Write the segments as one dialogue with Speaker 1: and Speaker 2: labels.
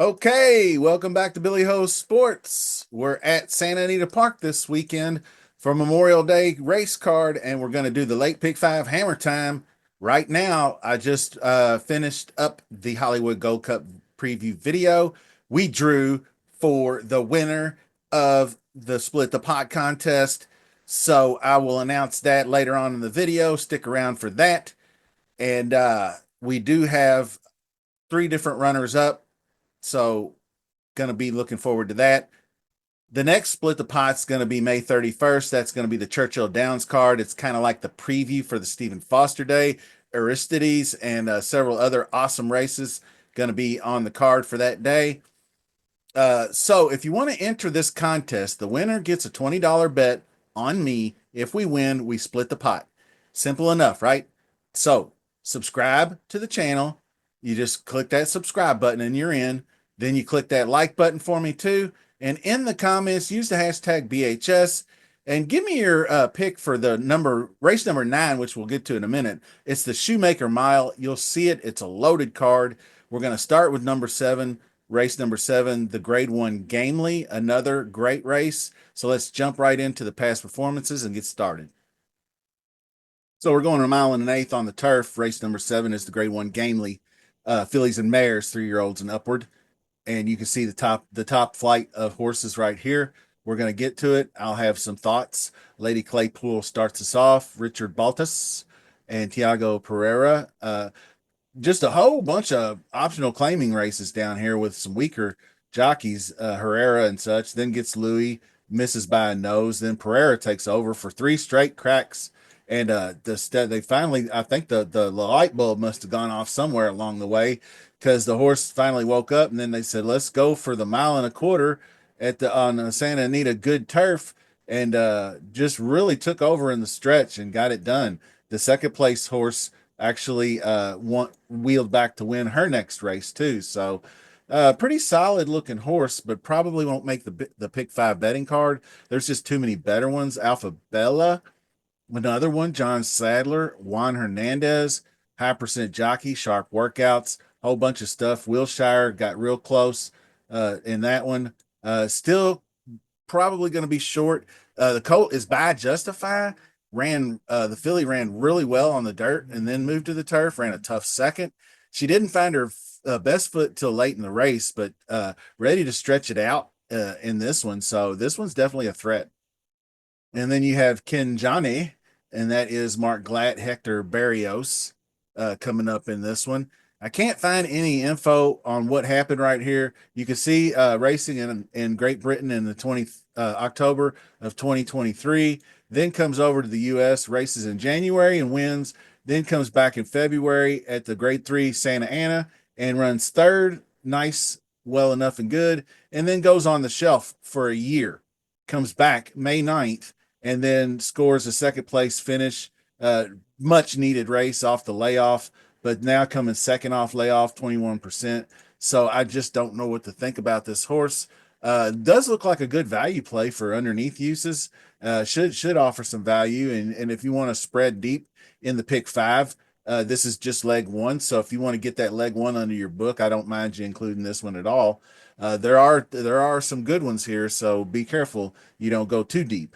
Speaker 1: Okay, welcome back to Billy Ho Sports. We're at Santa Anita Park this weekend for Memorial Day race card, and we're going to do the late pick five hammer time. Right now, I just finished up the Hollywood Gold Cup preview video. We drew for the winner of the Split the Pot contest. So I will announce that later on in the video. Stick around for that. And we do have three different runners up. So going to be looking forward to that. The next Split the Pot's going to be May 31st. That's going to be the Churchill Downs card. It's kind of like the preview for the Stephen Foster Day, Aristides, and several other awesome races going to be on the card for that day. So if you want to enter this contest, the winner gets a $20 bet on me. If we win, we split the pot. Simple enough, right? So subscribe to the channel. You just click that subscribe button and you're in. Then you click that like button for me too. And in the comments, use the hashtag BHS and give me your pick for the race number 9, which we'll get to in a minute. It's the Shoemaker Mile. You'll see it. It's a loaded card. We're going to start with number 7. Race number 7, the grade 1 Gamely, another great race. So let's jump right into the past performances and get started. So we're going a mile and an eighth on the turf. Race number 7 is the grade 1 Gamely, fillies and mares, 3-year-olds and upward. And you can see the top flight of horses right here. We're going to get to it. I'll have some thoughts. Lady Claypool starts us off. Richard Baltas and Tiago Pereira. Just a whole bunch of optional claiming races down here with some weaker jockeys, Herrera and such. Then gets Louis, misses by a nose. Then Pereira takes over for 3 straight cracks. And they finally, I think the light bulb must have gone off somewhere along the way because the horse finally woke up. And then they said, let's go for the mile and a quarter on Santa Anita good turf. And just really took over in the stretch and got it done. The second place horse actually wheeled back to win her next race too. So pretty solid looking horse, but probably won't make the pick 5 betting card. There's just too many better ones. Alpha Bella, another one. John Sadler, Juan Hernandez, high percent jockey, sharp workouts, whole bunch of stuff. Wilshire got real close in that one. Still probably going to be short. The colt is by Justify. The filly ran really well on the dirt and then moved to the turf, ran a tough second. She didn't find her best foot till late in the race, but ready to stretch it out in this one. So this one's definitely a threat. And then you have Ken Johnny, and that is Mark Glatt, Hector Barrios coming up in this one. I can't find any info on what happened right here. You can see racing in Great Britain in the October of 2023, then comes over to the U.S., races in January and wins, then comes back in February at the Grade 3 Santa Ana and runs third, nice, well enough and good, and then goes on the shelf for a year, comes back May 9th, and then scores a second place finish, much needed race off the layoff, but now coming second off layoff, 21%. So I just don't know what to think about this horse. Does look like a good value play for underneath uses. Should offer some value. And if you want to spread deep in the pick 5, this is just leg 1. So if you want to get that leg 1 under your book, I don't mind you including this one at all. There are some good ones here, so be careful you don't go too deep.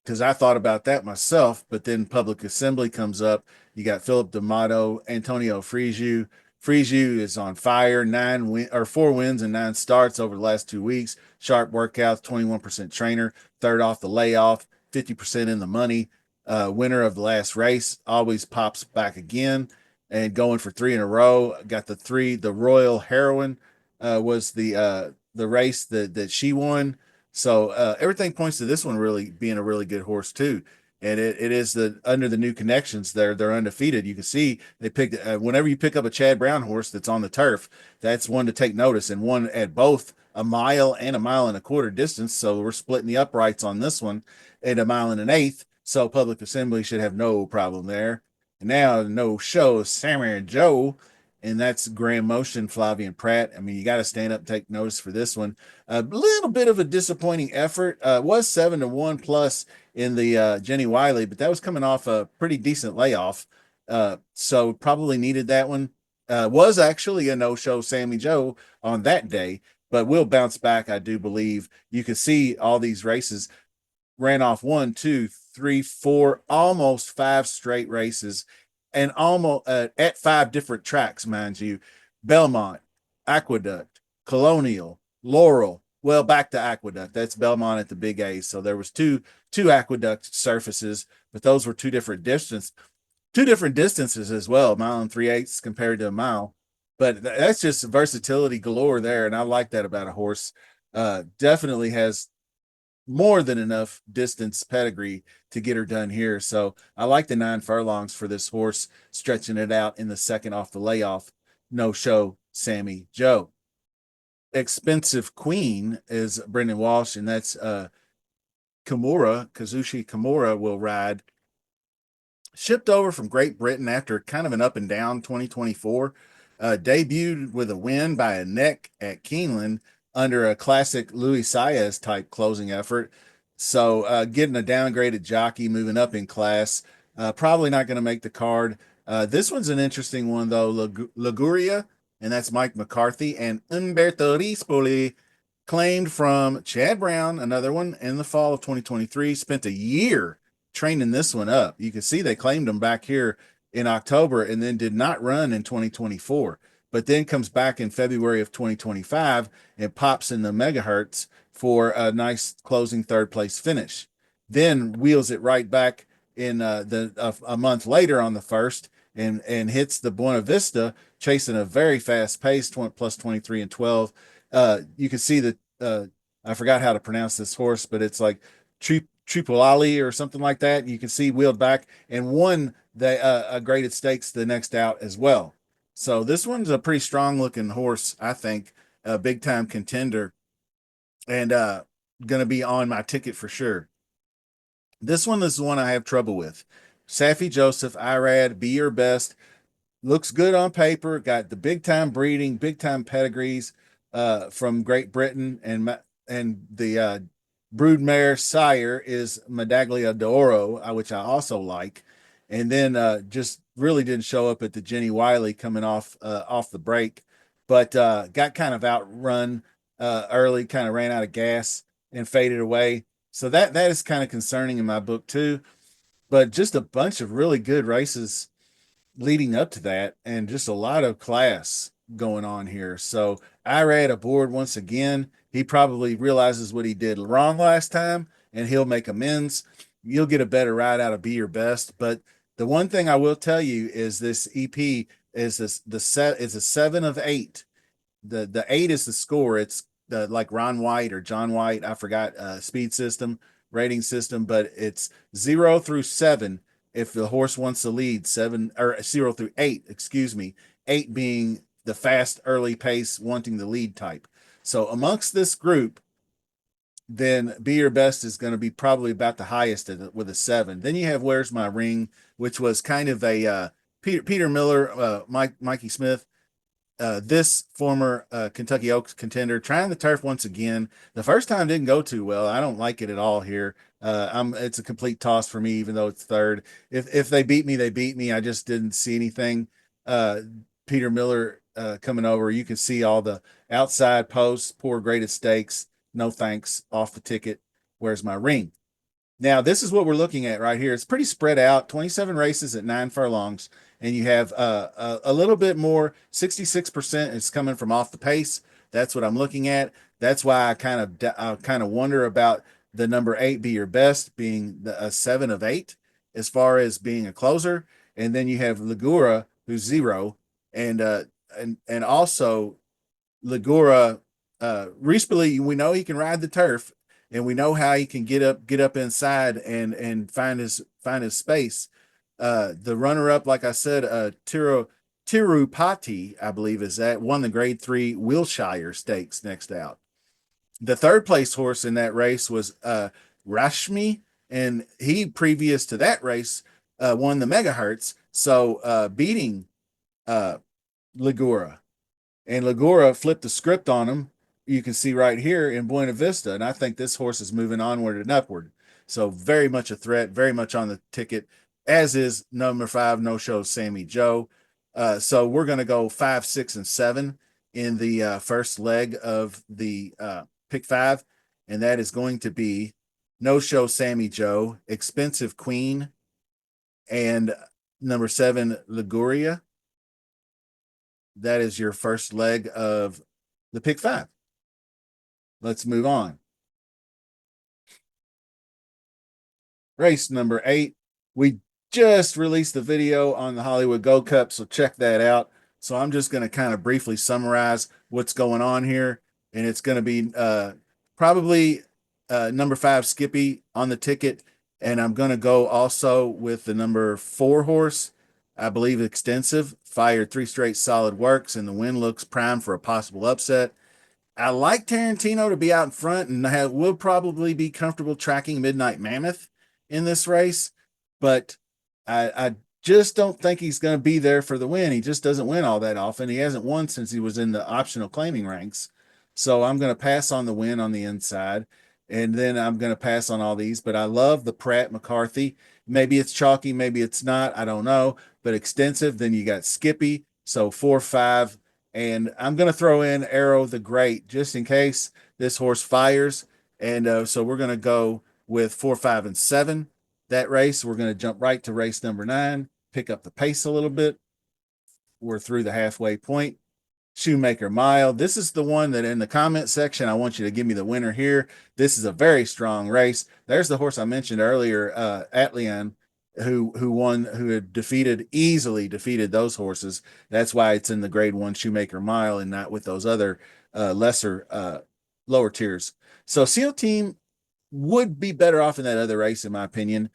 Speaker 1: Because I thought about that myself, but then Public Assembly comes up. You got Philip D'Amato, Antonio Frigiu. Frigiu is on fire, 4 wins and 9 starts over the last 2 weeks. Sharp workouts, 21% trainer, third off the layoff, 50% in the money. Winner of the last race, always pops back again and going for 3 in a row. Got the Royal Heroine was the race that she won. So everything points to this one really being a really good horse too. And it is under the new connections they're undefeated. You can see they picked whenever you pick up a Chad Brown horse that's on the turf, that's one to take notice, and one at both a mile and a mile and a quarter distance. So we're splitting the uprights on this one at a mile and an eighth. So Public Assembly should have no problem there. And now no show Samurai Joe, and that's Graham Motion, Flavian Pratt. I mean, you got to stand up and take notice for this one. A little bit of a disappointing effort. Was 7-1 plus in the Jenny Wiley, but that was coming off a pretty decent layoff. So probably needed that one. Was actually a no-show Sammy Joe on that day, but will bounce back, I do believe. You can see all these races ran off one, two, three, four, almost five straight races, and almost at five different tracks, mind you. Belmont, Aqueduct, Colonial, Laurel. Well, back to Aqueduct. That's Belmont at the Big A. So there was two Aqueduct surfaces, but those were two different distances as well. A mile and 3/8 compared to a mile. But that's just versatility galore there, and I like that about a horse. Definitely has more than enough distance pedigree to get her done here. So I like the 9 furlongs for this horse, stretching it out in the second off the layoff. No show, Sammy Joe. Expensive Queen is Brendan Walsh, and that's Kazushi Kimura will ride. Shipped over from Great Britain after kind of an up and down 2024. Debuted with a win by a neck at Keeneland under a classic Luis Saez type closing effort. So getting a downgraded jockey, moving up in class. Probably not going to make the card. This one's an interesting one, though. Liguria, and that's Mike McCarthy, and Umberto Rispoli, claimed from Chad Brown, another one, in the fall of 2023. Spent a year training this one up. You can see they claimed him back here in October and then did not run in 2024, but then comes back in February of 2025 and pops in the megahertz for a nice closing third place finish. Then wheels it right back in a month later on the first and hits the Buena Vista, chasing a very fast pace, plus 23 and 12. You can see that I forgot how to pronounce this horse, but it's like Tripolali or something like that. You can see wheeled back and won the a graded stakes the next out as well. So this one's a pretty strong looking horse, I think, a big time contender, and going to be on my ticket for sure. This one is the one I have trouble with. Saffie Joseph, Irad, Be Your Best. Looks good on paper. Got the big time breeding, big time pedigrees from Great Britain, and the broodmare sire is Medaglia d'Oro, which I also like. And then just really didn't show up at the Jenny Wiley coming off the break, but got kind of outrun early, kind of ran out of gas and faded away. So that is kind of concerning in my book too. But just a bunch of really good races leading up to that, and just a lot of class going on here. So Irad aboard once again. He probably realizes what he did wrong last time, and he'll make amends. You'll get a better ride out of Be Your Best. But the one thing I will tell you is this EP is the set is a 7 of 8. The 8 is the score. It's the like Ron White or John White, I forgot, speed system, rating system, but it's 0 through 7 if the horse wants to lead, 7 or 0 through 8, excuse me, 8 being the fast early pace wanting the lead type. So amongst this group, then Be Your Best is going to be probably about the highest with a 7. Then you have Where's My Ring, which was kind of a Peter Miller, Mikey Smith, this former Kentucky Oaks contender, trying the turf once again. The first time didn't go too well. I don't like it at all here. It's a complete toss for me, even though it's third. If they beat me, they beat me. I just didn't see anything. Peter Miller coming over. You can see all the outside posts, poor graded stakes. No thanks, off the ticket. Where's My Ring? Now, this is what we're looking at right here. It's pretty spread out, 27 races at 9 furlongs, and you have a little bit more, 66% is coming from off the pace. That's what I'm looking at. That's why I kind of wonder about the number 8, Be Your Best, being a 7 of 8 as far as being a closer. And then you have Ligura, who's 0, and also Ligura, Rispoli, we know he can ride the turf, and we know how he can get up inside and find his space. The runner up, like I said, Tirupati, I believe is that, won the Grade 3 Wilshire Stakes next out. The third place horse in that race was Rashmi, and he previous to that race won the megahertz, so beating Ligura. And Ligura flipped the script on him. You can see right here in Buena Vista. And I think this horse is moving onward and upward. So very much a threat, very much on the ticket, as is number 5, No Show Sammy Joe. So we're going to go 5, 6, and 7 in the first leg of the pick five, and that is going to be No Show Sammy Joe, Expensive Queen, and number 7 Liguria. That is your first leg of the pick five. Let's move on. Race number 8. We just released the video on the Hollywood Gold Cup, so check that out. So I'm just going to kind of briefly summarize what's going on here, and it's going to be probably number 5 Skippy on the ticket, and I'm going to go also with the number 4 horse. I believe Extensive fired 3 straight solid works, and the win looks prime for a possible upset. I like Tarantino to be out in front and will probably be comfortable tracking Midnight Mammoth in this race, but I just don't think he's going to be there for the win. He just doesn't win all that often. He hasn't won since he was in the optional claiming ranks. So I'm going to pass on the win on the inside, and then I'm going to pass on all these. But I love the Pratt McCarthy. Maybe it's chalky, maybe it's not. I don't know. But Extensive. Then you got Skippy. So 4, 5, and I'm going to throw in Arrow the Great just in case this horse fires. And so we're going to go with 4, 5, and 7 that race. We're going to jump right to race number 9, pick up the pace a little bit. We're through the halfway point. Shoemaker Mile. This is the one that in the comment section, I want you to give me the winner here. This is a very strong race. There's the horse I mentioned earlier, Atlian, who had easily defeated those horses. That's why it's in the grade 1 Shoemaker Mile and not with those other lesser lower tiers. So SEAL Team would be better off in that other race, in my opinion.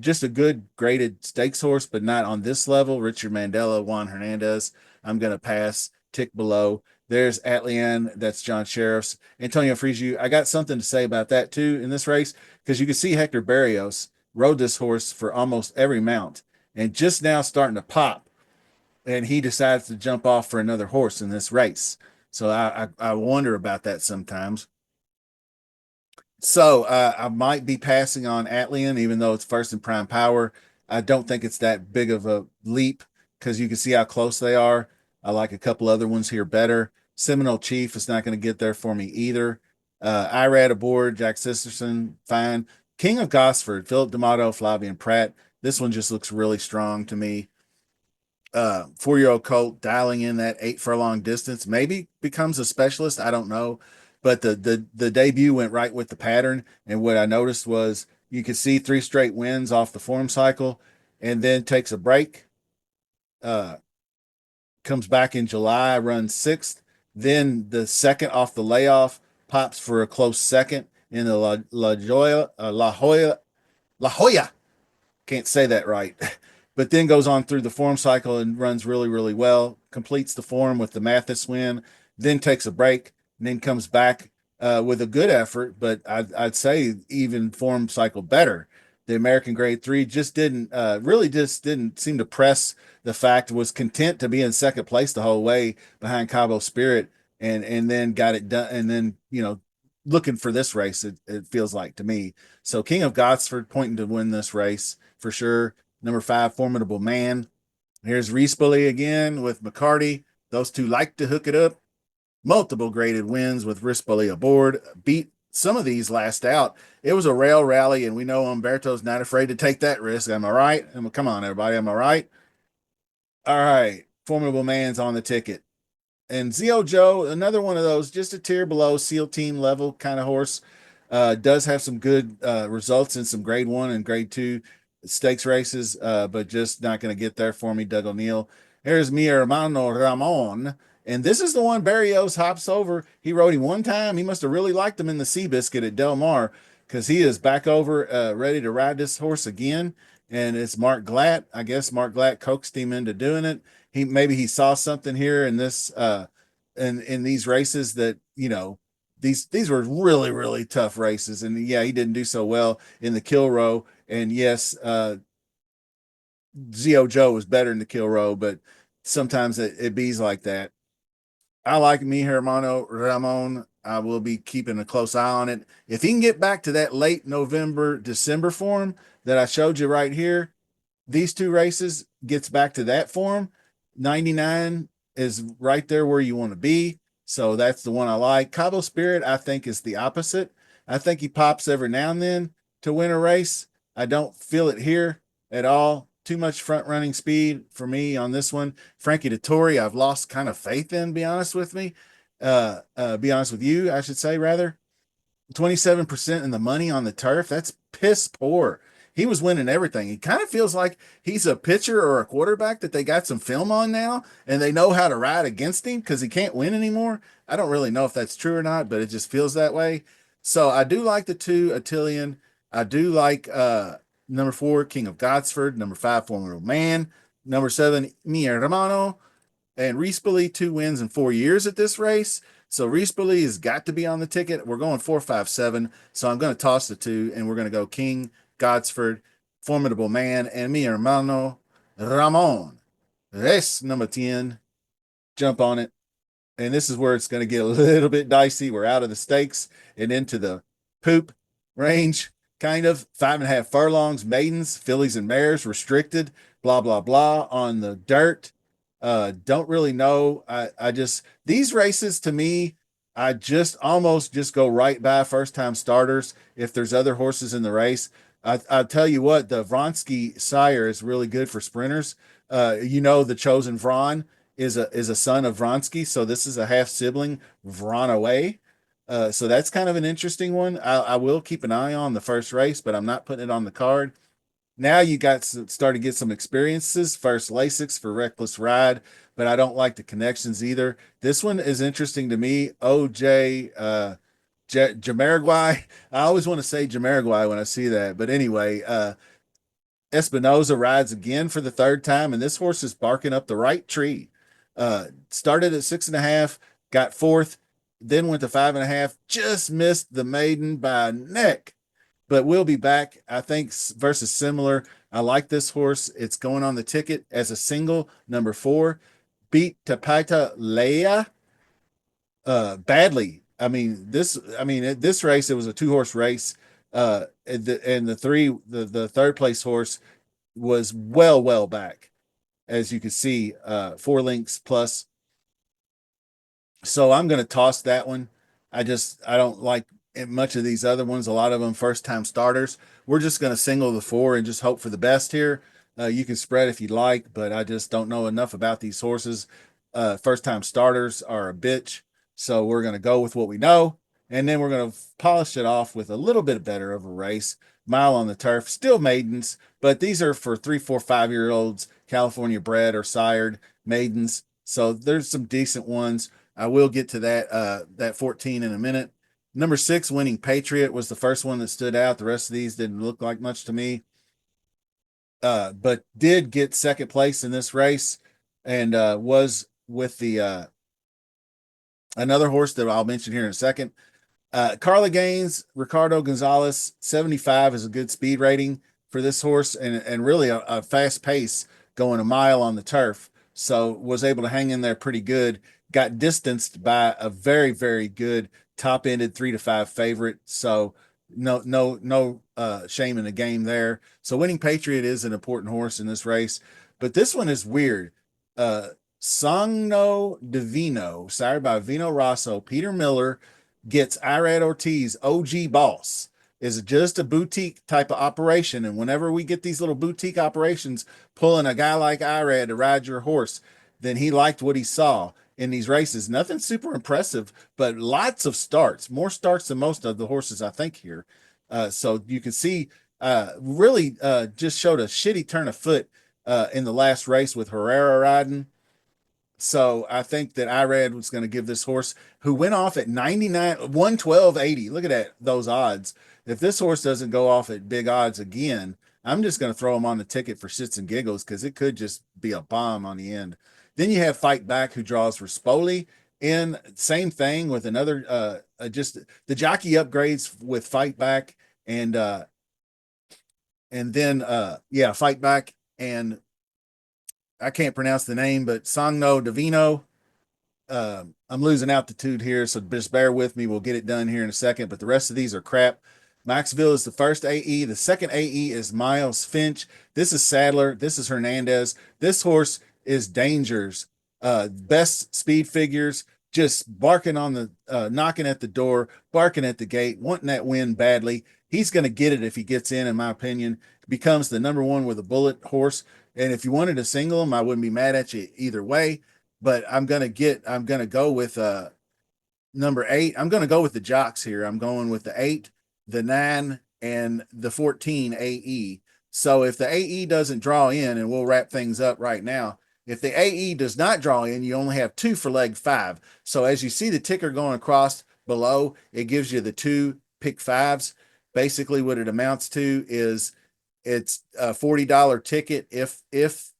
Speaker 1: Just a good graded stakes horse, but not on this level. Richard Mandela, Juan Hernandez. I'm going to pass. Tick below. There's Atlian. That's John Sheriff's. Antonio Frigiu. I got something to say about that too in this race, because you can see Hector Barrios rode this horse for almost every mount and just now starting to pop. And he decides to jump off for another horse in this race. So I wonder about that sometimes. So I might be passing on Atlian, even though it's first in prime power. I don't think it's that big of a leap because you can see how close they are. I like a couple other ones here better. Seminole Chief is not going to get there for me either. Irad aboard, Jack Sisterson, fine. King of Gosford, Philip D'Amato, Flavian Pratt. This one just looks really strong to me. 4-year-old colt dialing in that 8 furlong distance, maybe becomes a specialist. I don't know, but the debut went right with the pattern. And what I noticed was you could see 3 straight wins off the form cycle, and then takes a break. Comes back in July, runs 6th. Then the second off the layoff pops for a close second in the La Jolla. Can't say that right. But then goes on through the form cycle and runs really, really well, completes the form with the Mathis win, then takes a break, and then comes back with a good effort, but I'd say even form cycle better. The American Grade 3 just didn't seem to press the fact, was content to be in second place the whole way behind Cabo Spirit, and then got it done, and then, looking for this race, it feels like to me. So King of Gosford pointing to win this race for sure. Number 5, Formidable Man. Here's Rispoli again with McCarty. Those two like to hook it up. Multiple graded wins with Rispoli aboard. Beat some of these last out. It was a rail rally, and we know Umberto's not afraid to take that risk. Am I right? Come on, everybody. Am I right? All right. Formidable Man's on the ticket. And Zio Joe, another one of those, just a tier below SEAL Team level kind of horse. Does have some good results in some grade 1 and grade 2 stakes races, but just not going to get there for me. Doug O'Neill. Here's mi hermano Ramon. And this is the one Barrios hops over. He rode him one time. He must have really liked him in the Seabiscuit at Del Mar, because he is back over ready to ride this horse again. And it's Mark Glatt. I guess Mark Glatt coaxed him into doing it. He saw something here in this in these races that, these were really, really tough races. And yeah, he didn't do so well in the kill row. And yes, Zio Joe was better in the kill row, but sometimes it bees like that. I like mi hermano Ramon. I will be keeping a close eye on it. If he can get back to that late November, December form that I showed you right here, these 2 races gets back to that form, 99 is right there where you want to be. So that's the one I like. Cabo Spirit, I think, is the opposite. I think he pops every now and then to win a race. I don't feel it here at all. Too much front running speed for me on this one. Frankie Dettori, I've lost kind of faith in, be honest with me. Be honest with you, I should say, rather. 27% in the money on the turf. That's piss poor. He was winning everything. He kind of feels like he's a pitcher or a quarterback that they got some film on now and they know how to ride against him because he can't win anymore. I don't really know if that's true or not, but it just feels that way. So I do like the two Attilian. I do like number 4, King of Godsford, number 5, Formidable Man, number 7, Mi Hermano, and Rispoli 2 wins in 4 years at this race. So Rispoli has got to be on the ticket. We're going 4, 5, 7. So I'm going to toss the two, and we're going to go King, Godsford, Formidable Man, and Mi Hermano Ramon. Race number 10. Jump on it. And this is where it's going to get a little bit dicey. We're out of the stakes and into the poop range, kind of 5.5 furlongs, maidens, fillies, and mares restricted, blah, blah, blah on the dirt. Don't really know. I just, these races to me, I just almost just go right by first time starters if there's other horses in the race. I tell you what, the Vronsky sire is really good for sprinters. The chosen Vron is a son of Vronsky, so this is a half sibling Vronaway. So that's kind of an interesting one. I will keep an eye on the first race, but I'm not putting it on the card. Now you got to start to get some experiences. First Lasix for Reckless Ride, but I don't like the connections either. This one is interesting to me. OJ Jamiroquai. I always want to say Jamiroquai when I see that, but anyway, Espinoza rides again for the third time, and this horse is barking up the right tree. Started at 6.5, got fourth, then went to 5.5, just missed the maiden by a neck, but we'll be back. I think versus similar. I like this horse. It's going on the ticket as a single, number 4. Beat Tapita Leia badly. This race, it was a 2 horse race. The third place horse was well back, as you can see, 4 lengths plus. So I'm going to toss that one. I don't like much of these other ones. A lot of them first time starters. We're just going to single the 4 and just hope for the best here. You can spread if you like, but I just don't know enough about these horses. First time starters are a bitch. So we're going to go with what we know. And then we're going to polish it off with a little bit better of a race. Mile on the turf, still maidens, but these are for 3, 4, 5 year olds, California bred or sired maidens. So there's some decent ones. I will get to that 14 in a minute. Number 6, Winning Patriot, was the first one that stood out. The rest of these didn't look like much to me, but did get second place in this race, and was with the another horse that I'll mention here in a second. Carla Gaines, Ricardo Gonzalez, 75 is a good speed rating for this horse, and really a fast pace going a mile on the turf. So was able to hang in there pretty good. Got distanced by a very, very good top-ended 3-5 favorite. So no shame in the game there. So Winning Patriot is an important horse in this race, but this one is weird. Sogno Divino, sired by Vino Rosso, Peter Miller, gets Irad Ortiz, OG Boss. Is just a boutique type of operation. And whenever we get these little boutique operations pulling a guy like Irad to ride your horse, then he liked what he saw in these races. Nothing super impressive, but lots of starts, more starts than most of the horses, I think, here. So you can see really just showed a shitty turn of foot in the last race with Herrera riding. So I think that Irad was going to give this horse, who went off at 99, 112.80. Look at that, those odds. If this horse doesn't go off at big odds again, I'm just going to throw him on the ticket for shits and giggles because it could just be a bomb on the end. Then you have Fight Back, who draws for Spoli. In same thing with another, just the jockey upgrades with Fight Back and then Fight Back, and I can't pronounce the name, but Sogno Divino. I'm losing altitude here, so just bear with me. We'll get it done here in a second, but the rest of these are crap. Maxville is the first AE. The second AE is Miles Finch. This is Sadler. This is Hernandez. This horse is Danger's best speed figures, just barking on the knocking at the door, barking at the gate, wanting that win badly. He's going to get it if he gets in my opinion. Becomes the number one with a bullet horse. And if you wanted to single him, I wouldn't be mad at you either way. But I'm gonna go with number 8. I'm going to go with the jocks here. I'm going with the 8, the 9, and the 14 AE. So if the AE doesn't draw in, and we'll wrap things up right now, if the AE does not draw in, you only have 2 for leg 5. So as you see the ticker going across below, it gives you the 2 pick fives. Basically, what it amounts to is it's a $40 ticket if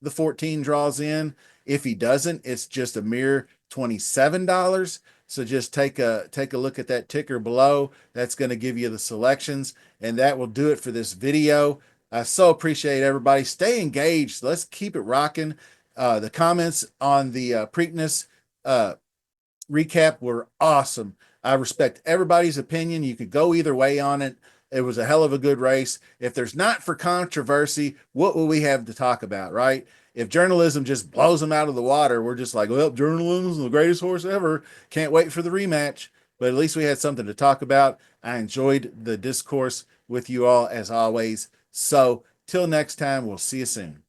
Speaker 1: the 14 draws in. If he doesn't, it's just a mere $27. So just take a look at that ticker below. That's going to give you the selections, and that will do it for this video. I so appreciate everybody. Stay engaged. Let's keep it rocking. The comments on the Preakness recap were awesome. I respect everybody's opinion. You could go either way on it. It was a hell of a good race. If there's not for controversy, what will we have to talk about, right? If journalism just blows them out of the water, we're just like, well, journalism is the greatest horse ever. Can't wait for the rematch. But at least we had something to talk about. I enjoyed the discourse with you all as always. So till next time, we'll see you soon.